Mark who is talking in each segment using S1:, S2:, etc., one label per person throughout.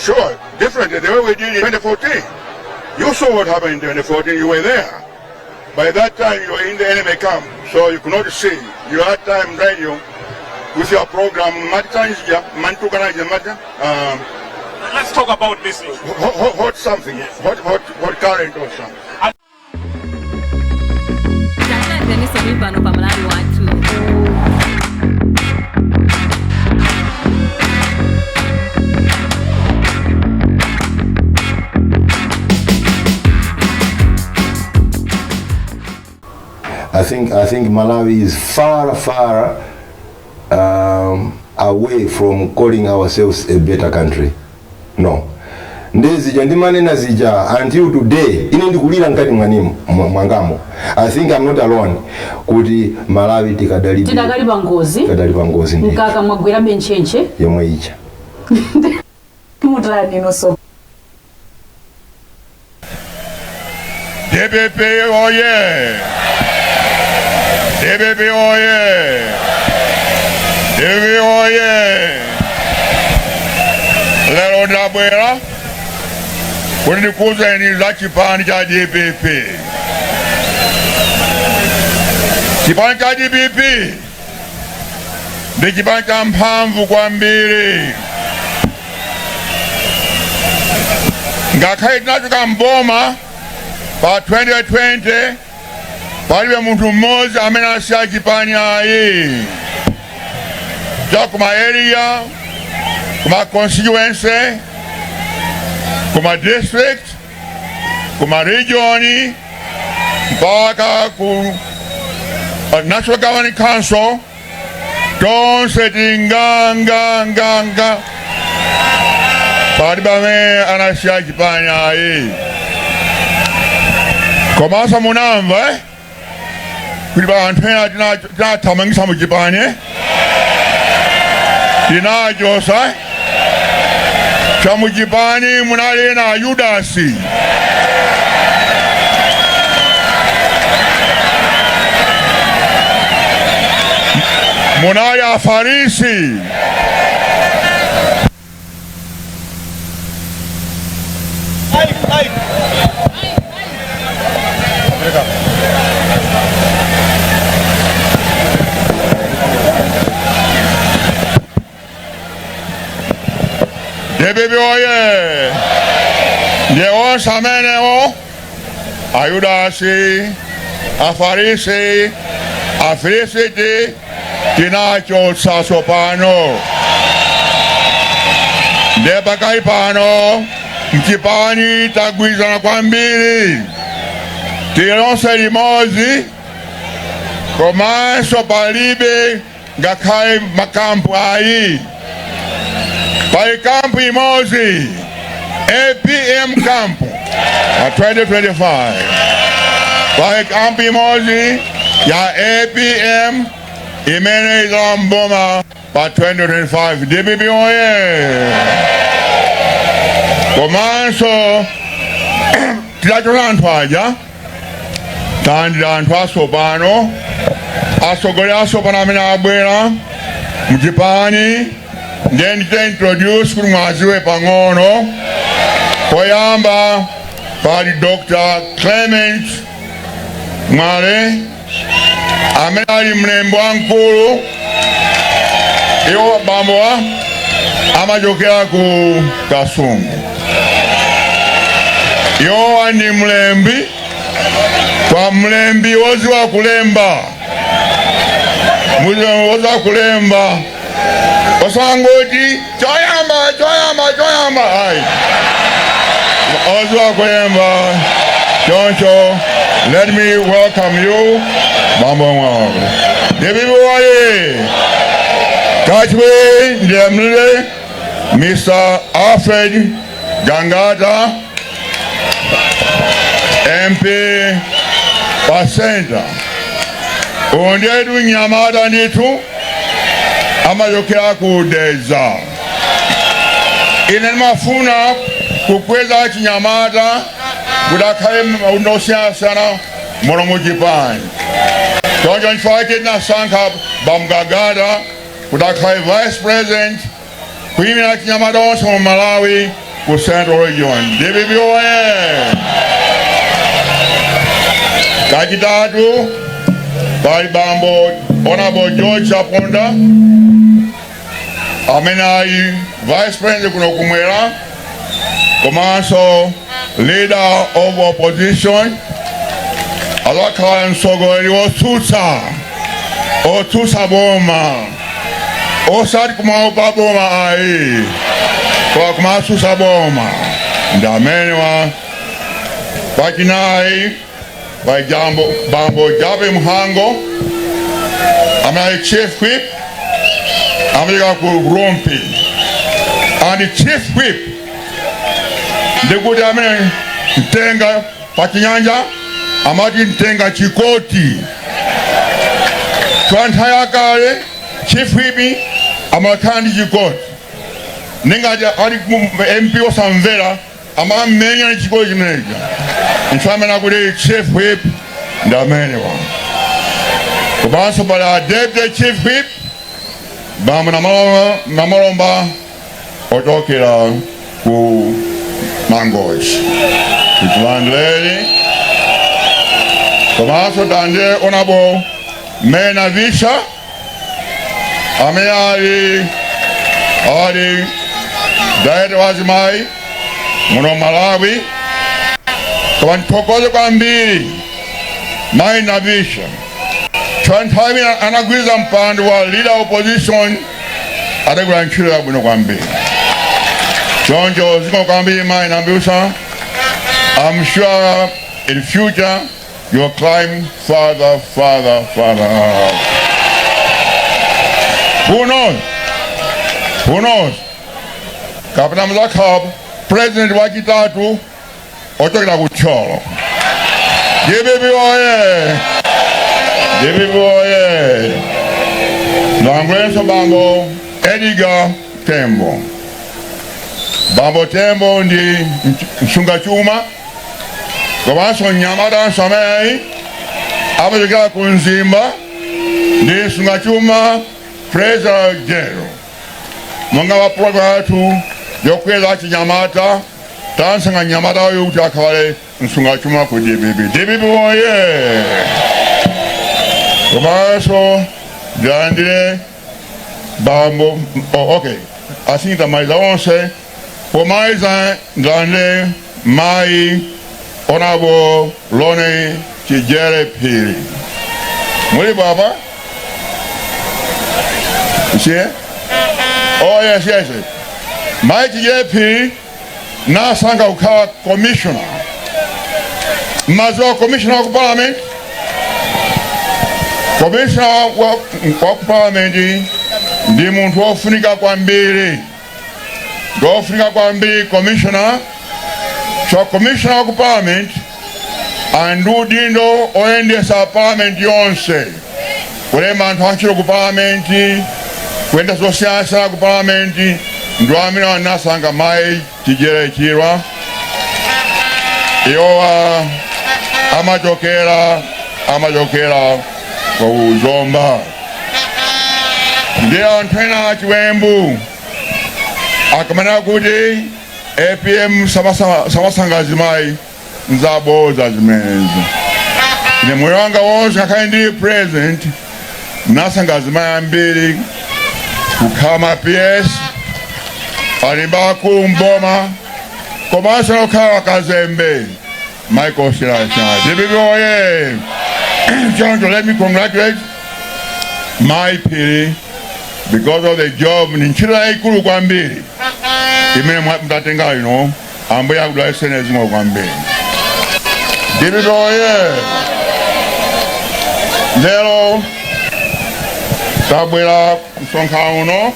S1: Sure, different the way we did in 2014. You saw what happened in 2014, you were there. By that time, you were in the enemy camp, so you could not see. You had time radio with your program,
S2: let's talk about this.
S1: Hot something, hot current or something.
S3: I think Malawi is far away from calling ourselves a better country. No. Ndezija ndimanena zija until today ine ndikulira ngati mwangamo. I think I'm not alone kuti Malawi tikadali bangozi
S4: mkaka mwagwera benchenche
S3: yomwe icha.
S4: Mutrani no so.
S1: DPP oye! DPP oye! DPP oye! Lero ndabwera kuti ndikuwuzeni za chipani cha DPP. Chipani cha DPP ndi chipani cha mphamvu kwambiri. Ngakhale tinafika mboma pa 2020 palibe munthu mmodzi amene asiya chipani ayi. Cha kuma area, kuma constituency, kuma district, kuma region, mpaka ku National Governing Council, tonse tinganga palibe amene anasiya chipani ayi. Komanso munamva kuti anthu ena tinathamangitsa mu chipani tinachosa cha mu chipani munali ena Yudasi. Munali Afarisi. DPP oye! Leo sameneo Ayudasi, Afarisi, Afilisiti, tinachosa sopano. Ndepakali pano mchipani tagwizana kwambiri. Tilonse limodzi komanso palibe ngakhale makampu ayi. Pali kampu imodzi APM camp 2025. Pali kampu imodzi ya APM imene iza mboma pa 2025. DPP oye! Komanso tidachosa anthu aja tandira anthu asopano asogolera asopano amene abwera mchipani. Then introduce kuti mwaziwe pang'ono. Poyamba pali Dr. Clement Mwale amene ali mlembi wamkulu iwo bambowa amachokera ku Kasungu. Iwo ndi mlembi kwa mlembi woziwa kulemba. Woziwa kulemba osangoti choyamba ayi oziwa kulemba choncho. Let me welcome you bambo mwangu. DPP oye! Kachwe ndemle Mr. Alfred Gangata MP Pasenta ondedu Nyamata nditu amachokera kudeza. Ine mafuna kukweza Chinyamata kudakhale unosiyanasiyana muno mu chipani. Choncho nchifukwa nasankha Bamgagada kudakhale vice president kuyimira Chinyamata onse mu Malawi ku Central Region. DPP oye! Kachitatu pali bambo Honorable George Chaponda amene Vice President kuno kumwera komanso Leader of Opposition alakhala mtsogoleri otsutsa boma osati kumaopa boma ayi kwa kumatsutsa boma ndi amene wa pachinayi bambo Jabe Mhango amene Chief Whip amene ku Rumpi and Chief Whip ndikuti amene mtenga pachinyanja amati mtenga chikoti twantaya kale Chief Whip amakandi chikoti ningati ali MP osamvera amamenya chikoti chimeneja nfamena kuti Chief Whip ndamene wa kubanso pala Deputy Chief Whip bambo namalomba ochokera ku Mangochi titulandileni kubanso tande Honorable Mena Visha amene ali Director wa Azimayi muno Malawi kwanthokoze kwambiri Mai Navisha twanthawi anagwiza mpando wa Leader Opposition adagula ntchito yabwino kwambiri choncho zikomo kwambiri Mai Navisha. I'm sure in future you'll climb further. Who knows? Kapena Mzakab, President wa chitatu ochokera kucholo. DPP oye! Nangwenso bambo Edgar Tembo. Bambo Tembo ndi msunga chuma. Komanso Nyamata Samei amachokera ku Nzimba ndi msunga chuma Fraser Jero. Monga wa program yathu yokweza Chinyamata tansanga Nyamata oyo kuti akhale msunga chuma ku DPP oye! Komanso ndilandire bambo okay asinta maiza onse pomaiza ndilandire Mai Honorable Lone Chijere Phiri. Muli baba? You see it? Oh yes. Mai Chijere Phiri nasanga ukawa commissioner. Maziwa commissioner wa parliament. Commissioner wa parliament ndi muntu wofunika kwambiri. Commissioner. So commissioner of parliament and udindo oyendesa parliament yonse kulema anthu achiro ku parliament kwenda zosiyasa ku parliament ndo amene anasanga Mai Chijere Chirwa iwowa amachokera ku Zomba ndi anthu ena achiwembu akamana kuti APM samasanga azimayi nzaboza zimenezo ine moyo wanga wonse ngakhale ndi president nasanga azimayi ambiri kukhala PS alimba kumboma komanso nokhala Kazembe Michael Shirasha. DPP oye! Choncho, let me congratulate Mai Phiri because of the job ninchira ikulu kwambiri imene mtatenga ino ambuye akudala senezimo kwambiri. DPP oye! Lero tabwera msonkhano uno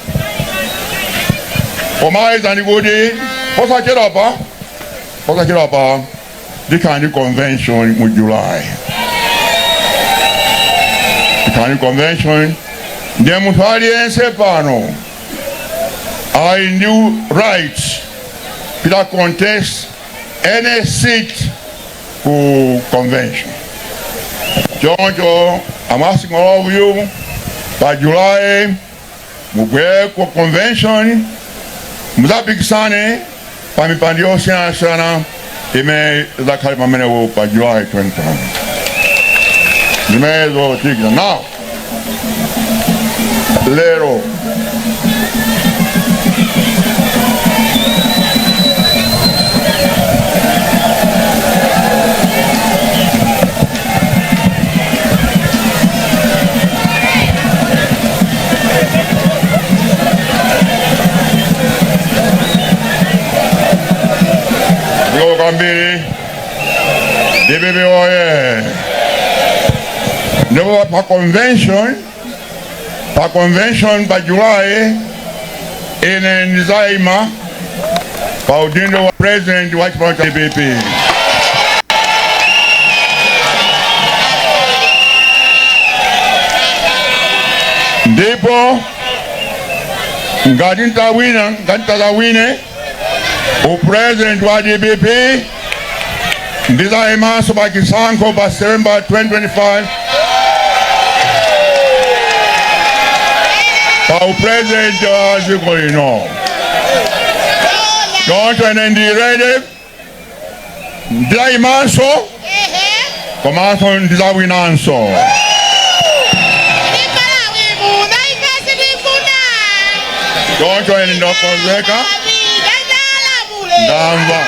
S1: omaiza ndikuti posachedwa pa Dikani convention mu July. Dikani convention ndiye munthu aliyense pano ali ndi rights to contest any seat ku convention. Choncho, I'm asking all of you by July mubwere ku convention muzapikisane pamipando yosiyanasiyana imene izakhale pamenepo pa July 25 zimenezo tikira now lero kwambiri DPP oye ndipo pa convention pa July ine ndizaima pa udindo wa president wa chipano cha DPP. Ndipo ngati ntazawine upresident wa DPP ndizaimanso pa chisankho pa September 2025 pa upresident wa dziko lino. Choncho ine ndirede ndizaimanso komanso ndizawinanso. Choncho ine ndokonzeka ndamva.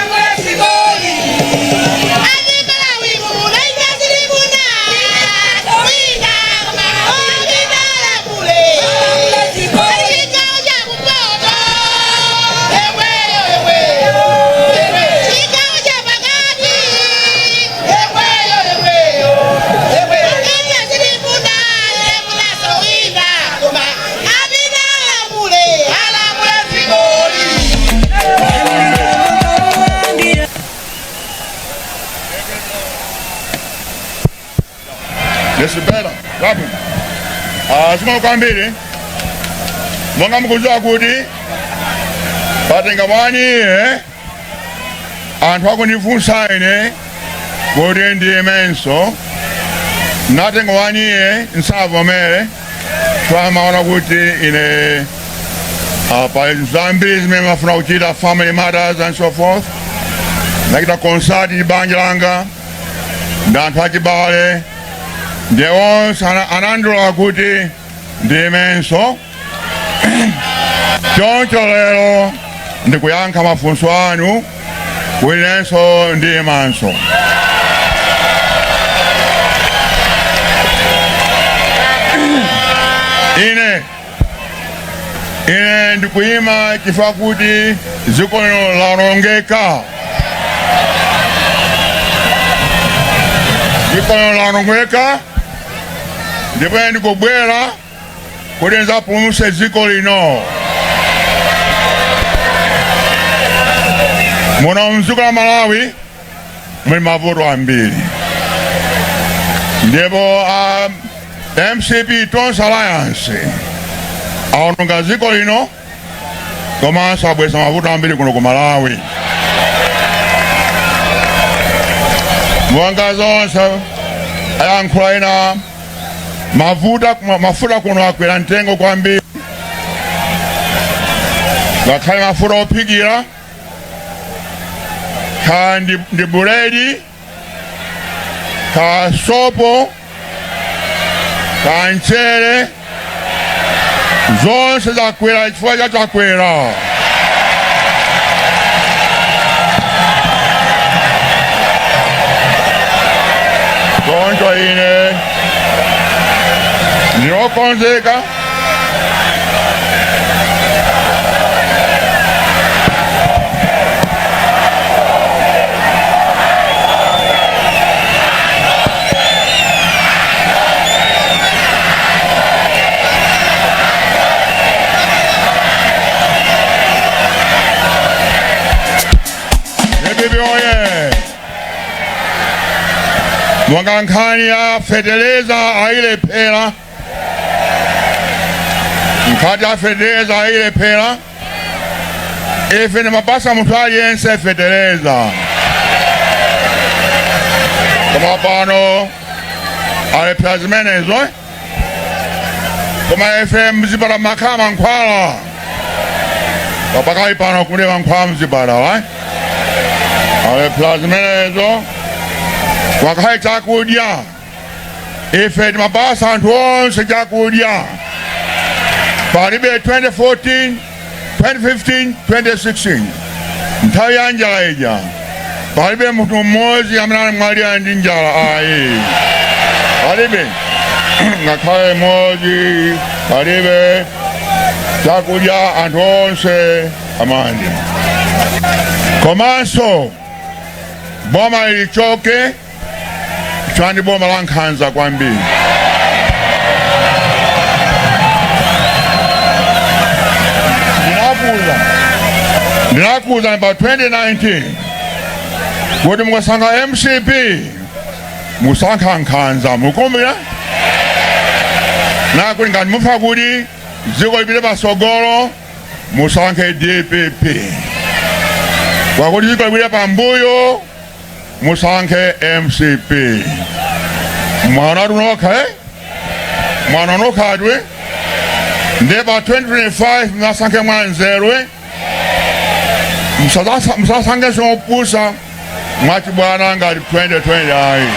S1: This is better. Rapid. Sima kwambiri. Mwanga mkujua kuti patenga wani anthu akunifunsa ine kuti ndiyemenso natenga wani nsavomere twamaona kuti ine pa zambiri zimene mafuna kuchita family matters and so forth nakita concert ndi banja langa ndi anthu achibale Deus anandula kuti ndiyemenso. Choncho lero ndikuyankha mafunso anu kuinenso ndiyemanso. Ine ndikuyima chifukwa kuti dziko lino lawonongeka. Dziko lino lawonongeka. Ndipo ndikubwera kuti nzapulumutse dziko lino. Muno mdziko la Malawi muli mavuto ambiri. Ndipo MCP Tonse Alliance awononga dziko lino komanso abweretsa mavuto ambiri kuno ku Malawi. Mwanga zonse ayankhula ina mafuta kuno akwera mtengo kwambiri. Ngakhale mafuta ophikira ka ndi buledi ka sopo ka mchere zonse zakwera chifukwa cha chakwera. Choncho ine ndinokonzeka mwanga nkhani ya feteleza ailephera nkhati ya feteleza ailephera ife ni mabasa munthu aliyense feteleza koma pano alephera zimenezo koma ife mzipata makhala mankhwala papakali pano kuli mankhwala mzipata Pala zimenezo wakahaye chakudya ife timabasa anthu onse chakudya palibe 2014 2015 2016 nthawi ya njala ija palibe munthu mmodzi amene anamwalira ndi njala ayi palibe ngakhale mmodzi palibe chakudya anthu onse amadya komanso boma lilichoke chifukwa ndi boma la nkhanza kwambiri ndinakuza pa 2019 kuti mukasankha MCP musankha nkhanza mukumbira nakuti ngati mufa kuti dziko lipite patsogolo musankhe DPP wakuti dziko lipite pambuyo musankhe MCP mwana tunokha mwana nokhatwe ndiye pa 2025 musankhe mwanzerwe musasankhe zopusa mwachibwana ngati 2020 ayi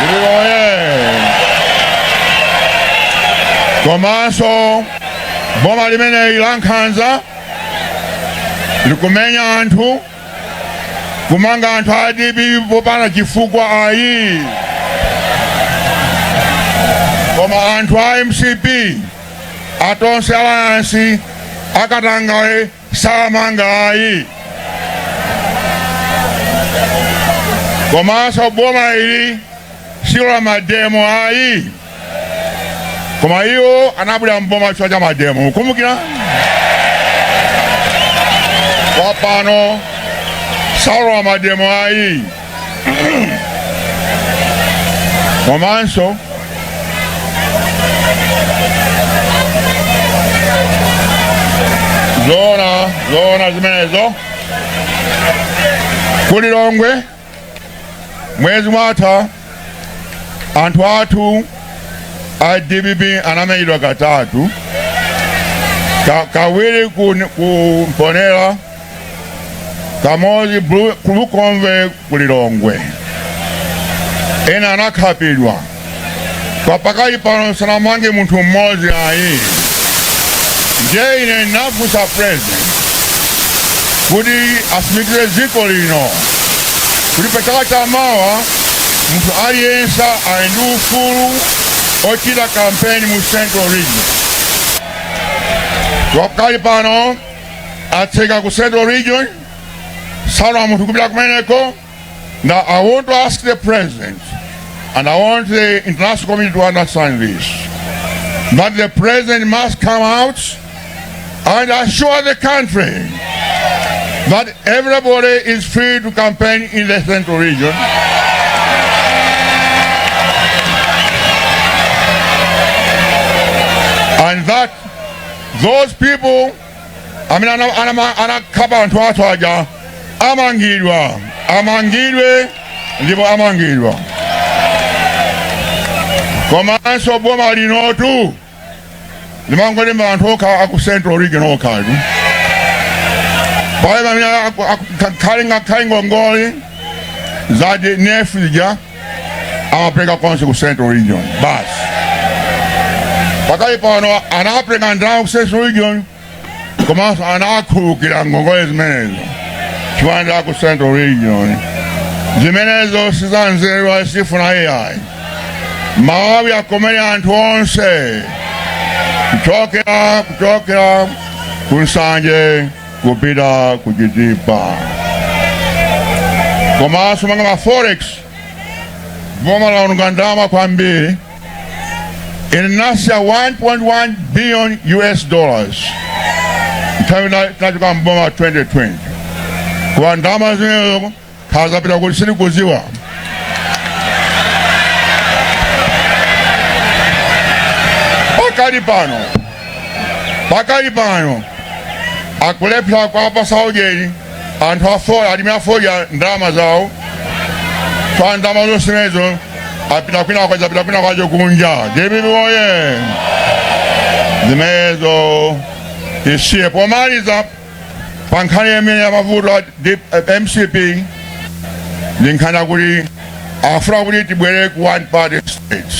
S1: ndililoye komanso boma limeneyi la nkhanza likumenya anthu kumanga anthu adibi popanda chifukwa ayi koma anthu a MCP atonse alansi akatangawe samanga ayi komanso boma ili silo la mademo ayi koma iyo anabwera mboma chifukwa cha mademo mukumbukira wapano salo la mademo ayi komanso zona zimenezo kuli Lilongwe mwezi mwatha anthu athu a DPP anamenyedwa katatu kawiri ku Mponera kamodzi ku Lukonve ku Lilongwe ena anakhapidwa kwa pakali pano sanamange munthu mmodzi ayi ndiye ine nafunsa president kuti asimikire dziko lino kuti pachaka chamawa munthu aliyense ali ndi ufulu ochita kampeni mu Central Region wakali pano atseka ku Central Region sala munthu kupita kumeneko. Now I want to ask the president and I want the international community to understand this, that the president must come out and assure the country that everybody is free to campaign in the Central Region. And that those people, I mean, anakabantwaja amangidwe ndipo amangidwa komanso boma linotu limangole anthu okha aku Central Region okhatu pale mamina khali ngongole zadi nefija amapeleka konse ku Central Region basi pakali pano anapeleka ndao ku Central Region komanso anakhulukira ngongole zimenezo chiwanda ku Central Region zimenezo sizanzerwa sifuna AI mawawi akomenya anthu onse kuchokera kunsanje kupita kuchitipa komanso manga ma forex boma laononga ndalama kwambiri inanasa 1.1 billion US dollars nthawi nachoka mboma 2020 kwa ndalama zimenezo khazapita kuti sitikuziwa pakali pano akulephera kwa pasaujeni anthu afoya alimi afoya ndalama zawo kwa ndalama zonsenezo apita kwina kwacho kunja DPP zimenezo isiye pomaliza pankhani yemene yamavuto a MCP ndinkhana kuti afuna kuti tibwere ku one party state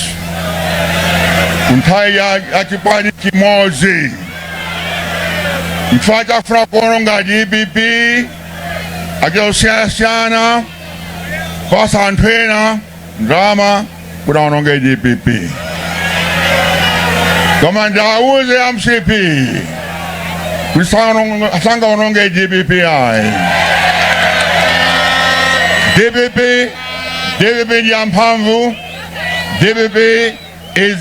S1: nthawi ya chipani chimodzi chifukwa chafuna kuononga DPP achosiyana kupasa anthu ena ndalama kuti aononge DPP. Koma ndawuze MCP kuti sangaononge DPP ayi. DPP ndi amphamvu. DPP is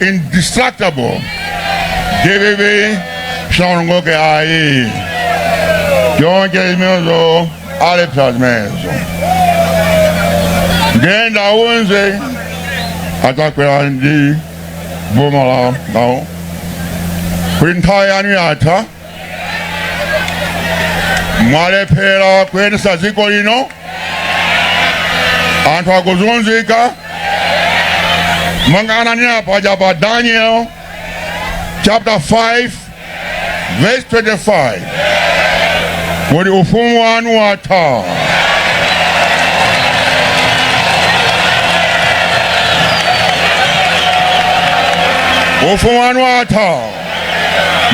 S1: indestructible. DPP saonongoke ayi. Yonke zimenezo alepsa zimenezo. Ngenda unze atakwera ndi boma la nawo kuti nthawi yanu yatha mwalephera kuyendetsa dziko lino anthu akuzunzika mang'anani paja pa Daniel chapter 5 verse 25 kuti ufumu wanu watha. Ufumu wanu watha.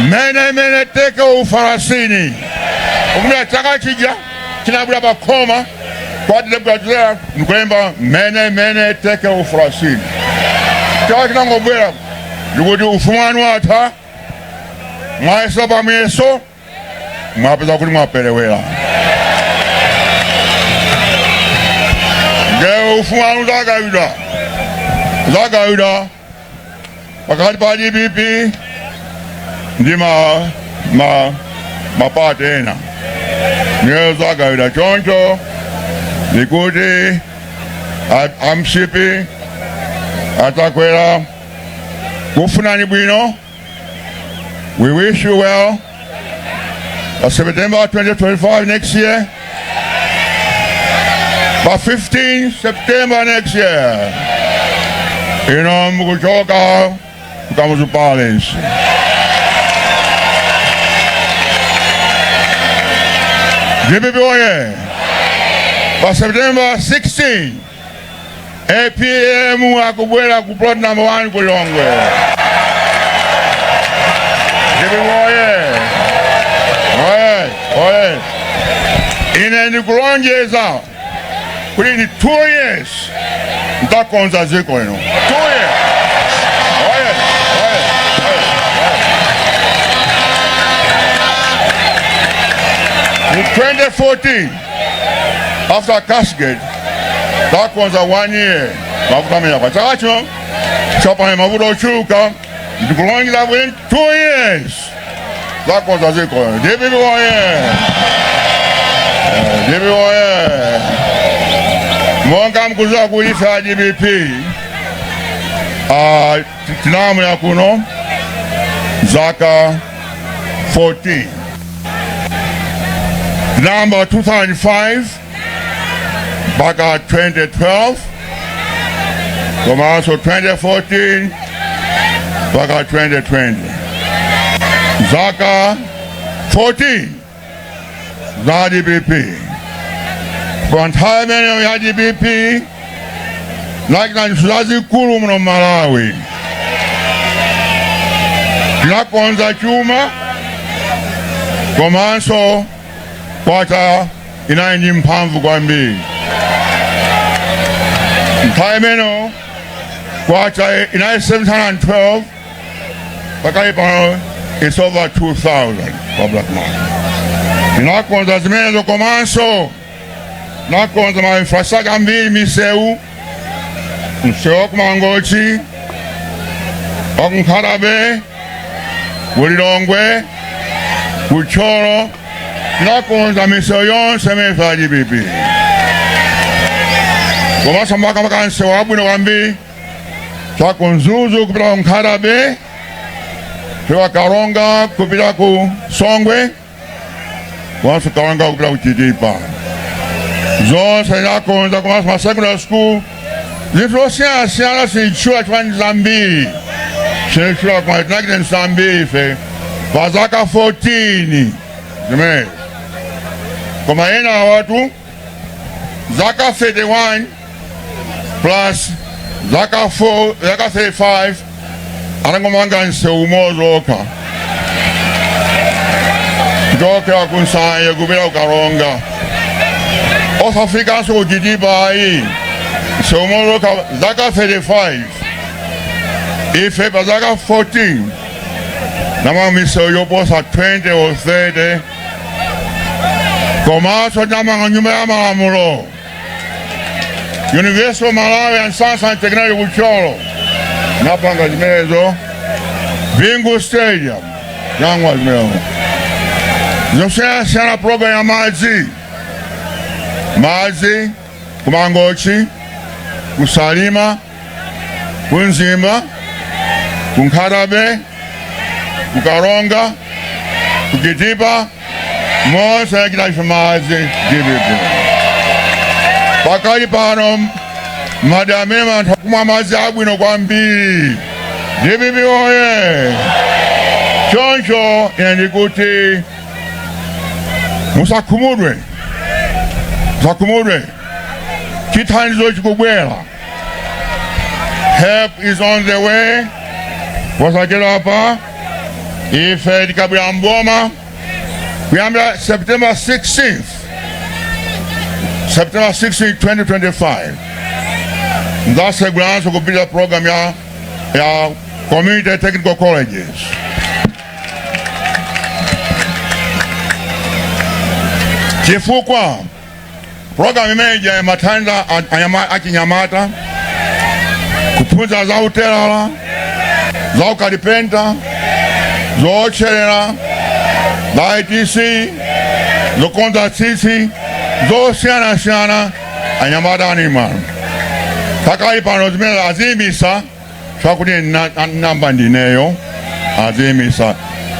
S1: Mene teka ufarasini. Ukumira chaka chija chinabula bakoma kwa debugazera nukwemba mene teka ufarasini. Chaka chinangobwera yukuti ufumu wanu watha. Mwaesa pa myeso mwapeza kuti mwapelewera. Nge ufumu wanu zakawida pakati pa DPP ndi mapati ena ngeyo zakawida choncho ndikuti MCP atakwera kufunani bwino. We wish you well. September 2025 next year. By 15 September next year. Mukuchoka kukamuzu palace. DPP oye. By September 16 APM akubwera ku plot number 1 Kulongwe. DPP oye. Oye. Ine ndikulonjeza kuti ni 2 years ntakonza dziko lino. 2 years. Oye. In 2014, after Cascade, takonza 1 year. Mafutamenya kwa chacho, chapa mavuto chuka, ndikulonjeza within 2 years. Takonza dziko lino. DPP oye. DPP oye. Monga mkuza kuifa DPP tinamu ya kuno zaka 14 number 2005 baka 2012 koma also 2014 baka 2020 zaka 14 za DPP. For entire many of DPP, like Nansuzazi Kuru mno Malawi. Tunapoanza chuma, komanso kwata inaindi mpamvu kwambi. Entire meno kwata inaindi 712, pakaipa it's over 2,000 for black man. Tunapoanza zimenezo komanso nakonza ma infrastructure mbili miseu mseo kumangochi wakunkarabe Bulilongwe Kuchoro nakonza miseu yonse mefa DPP komasa mbaka makanse wabwino wambi chakunzuzu kupita kunkarabe pewa Karonga kupita ku Songwe wansu Karonga kupita ku Chitipa zonse nakonza komasa secondary school zitosiyana sichua chwani zambiri sichua kwa itinakine zambiri fe kwa zaka 14 zimenezo. Koma ena watu zaka 31 plus zaka 35 anangomanga nsewu mozoka kuchokera kunsanje kupita kukaronga osafikanso kuchitipa ayi nsewu mozoka zaka 35 ife pa zaka 14 namamisewu yoposa 20 or 30 komanso namanga nyumba ya malamulo University of Malawi and Science and Technology Kucholo napanga zimenezo Bingu Stadium yangwa zimenezo zosiyana program ya mazi kumangochi kusalima kunzimba kunkarabe kukaronga kukitipa mose yakitaifa mazi DBP pakali pano madamema ntakumwa mazi abwino kwambiri DBP oye choncho ndikuti musakhumudwe chithandizo chikubwera. Help is on the way. Posachedwa apa ife tikabwera mboma kuyambira September 16th 2025 ndasegulanso kupita program ya community technical colleges. Chifukwa program imeneja ya mathandiza achinyamata kuphunzira za utelala za ukalipenta zocherera za ITC zokonza tsitsi zosiyana anyamata animalo pakali pano zimene aziyimisa swakuti namba ndineyo aziyimisa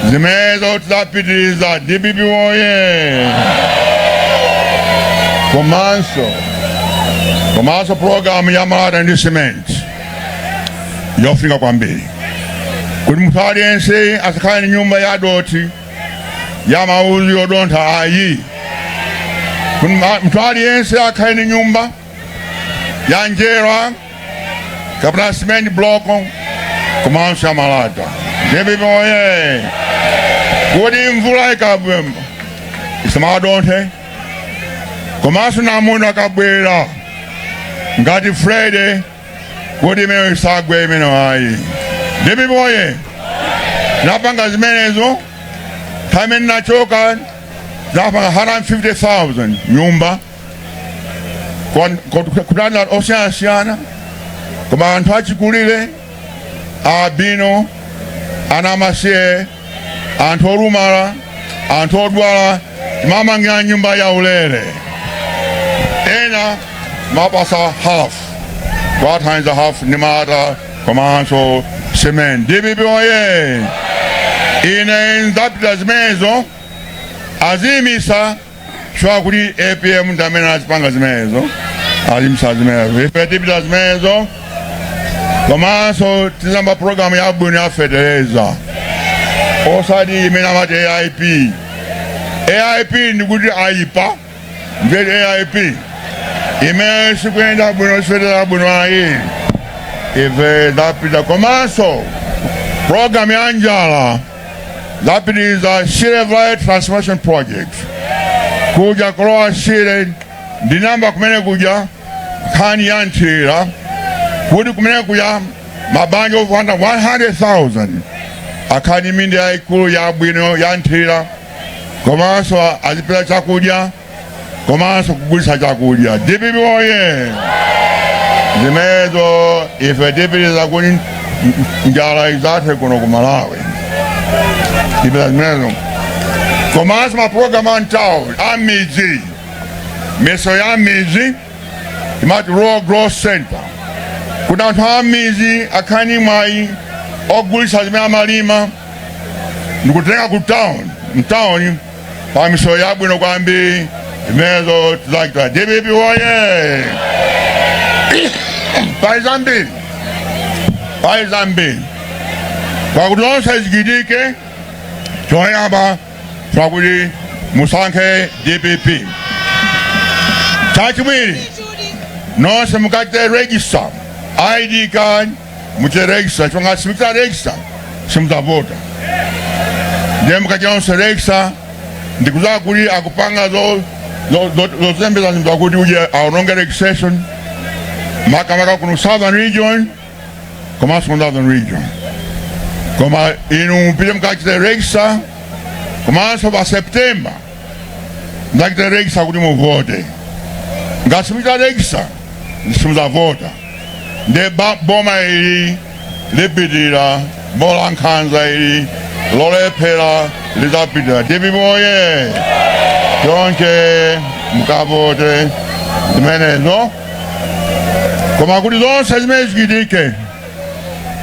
S1: zimenezo tizapitiriza DBP oye. Komanso program ya malata ndi cement yofika kwambiri kuti munthu aliyense asakhale ni nyumba ya doti ya mauzi yodontha ayi. Kuti munthu aliyense akhale ni nyumba ya njerwa kapena cement block komanso ya malata DBP oye. Kuti mvula ikabwera isamadonthe komanso namunthu akabwera ngati Friday kuti imene isagwe imene ayi. DBP oye. Napanga zimenezo time nachoka zapanga 150,000 nyumba kutanda osiyana koma anthu achikulire abino anamasiye anthu olumala anthu odwala timamangira nyumba ya ulere ena mapasa half kwathandiza half ni malata komanso cement. DBP oye. Ine nzapita zimenezo aziyimisa swakuti APM ndamene azipanga zimenezo aziyimisa zimenezo ife tipita zimenezo komanso tizamba program ya bwino ya federeza osati imene amati AIP ndikuti ayipa ngeti AIP imene sikuyenda bwino sifedera bwino ayi ife zapita komanso program ya njala zapitiriza Shire Valley Transformation Project kuja kulowa Shire ndinamba kumene kuja khani ya nthira kuti kumene kuja mabanja ofanda 100,000 akhani mindi yaikulu ya bwino ya nthira komanso azipeza chakudya komanso kugulisa chakudya. DBP oye. Zimenezo ife tipitiriza kuti njala izathe kuno ku Malawi. Tipitiriza zimenezo komanso maprogramu antawo amidzi miso ya midzi timati Rural Growth Center kuti anthu amidzi akhani mwayi ogulisa zimene amalima ndikutenga ku town pa miso yabwino kwambiri zimenezo tizachita. DBP oye. Pali zambiri pakuti zonse zichitike choyamba pakuti musankhe DPP. Chachimwiri nonse mukate register ID card muche register chonga simita register simutavota ndiye mukati nonse register ndikuza kuli akupanga zozembeza zimba kuti uje aononge registration makamaka kuno southern region koma northern region koma inu mpite mukachite register komanso pa September ndakite register kuti muvote ngasimita register simutavota nde boma ili lipitira bola nkhanza ili lolephera lizapitira DPP moye chonche mukavote zimenezo koma kuti zonse zimene zichitike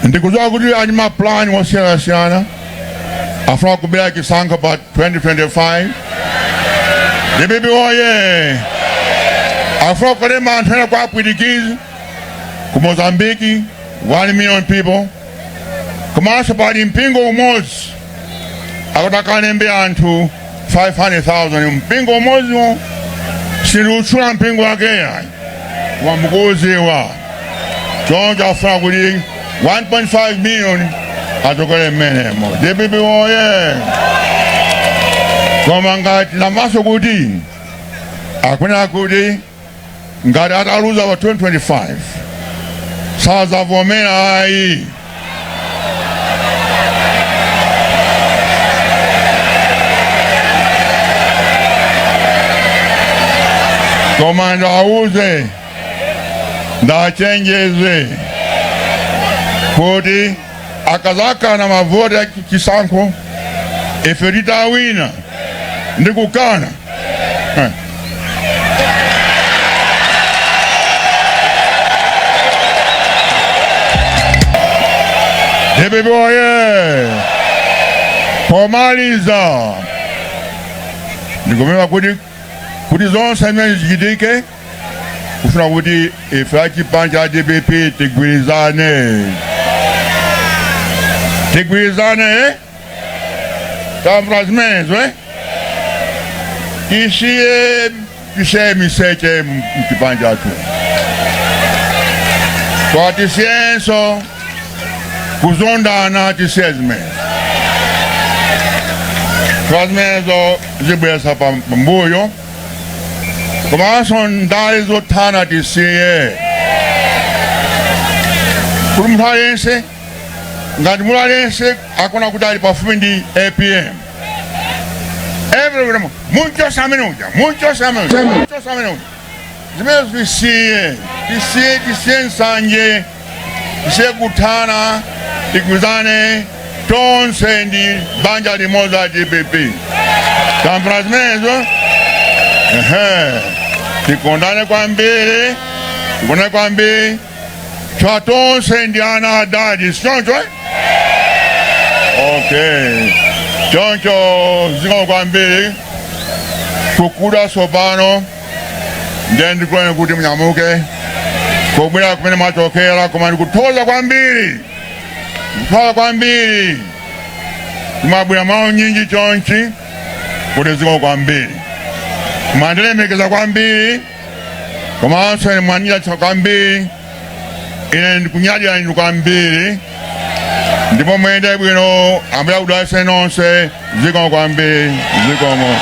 S1: ndikudziwa kuti ali mapulani osiyanasiyana afuna kubera chisankho pa 2025 DPP moye afuna kulema anthu ena kwa apwitikizi ku Mozambique 1 million people komanso pali mpingo umodzi akutakalembe anthu 500,000 mpingo umodzi siliutchula mpingo wakeya wamukuziwa choncho afuna kuti 1.5 million atokole mmenemo DPP moye koma ngati namaso kuti akwena kuti ngati ataluza pa 2025 sazavomera ayi koma ndawuze ndachenjeze kuti akazakana mavoti ya chisankho ife titawina ndikukana DPP moye pomaliza ndikomema kuti zonse zimene zichitike kufuna kuti ife achipani cha DPP tigwirizane tamvula zimenezo tisiye miseche mchipani chathu twatisiyenso kuzondana tisiye zimenezo zimenezo zibweza pambuyo komanso ndale zothana tisiye kuti munthu aliyense ngati munthu aliyense akona kuti ali pafupi ndi APM everyone munchosamene zimenezo tisiye nsanje tisiye kuthana tigwizane tonse ndi banja limodzi la DPP tamvula zimenezo tikondane kwambiri twa tonse ndi ana adadi sichoncho okay choncho zikomo kwambiri kukuda sopano ndiye ndikuleni kuti munyamuke kubwera kumene mwachokera koma ndikuthokoza kwambiri kumabwera mawu nyinji chonchi kuti zikomo kwambiri kumandilemekeza kwambiri komanso ine mwanyadira kwambiri ine ndikunyadira inu kwambiri ndipo muyende bwino ambuye akudalitseni nonse zikomo kwambiri zikomo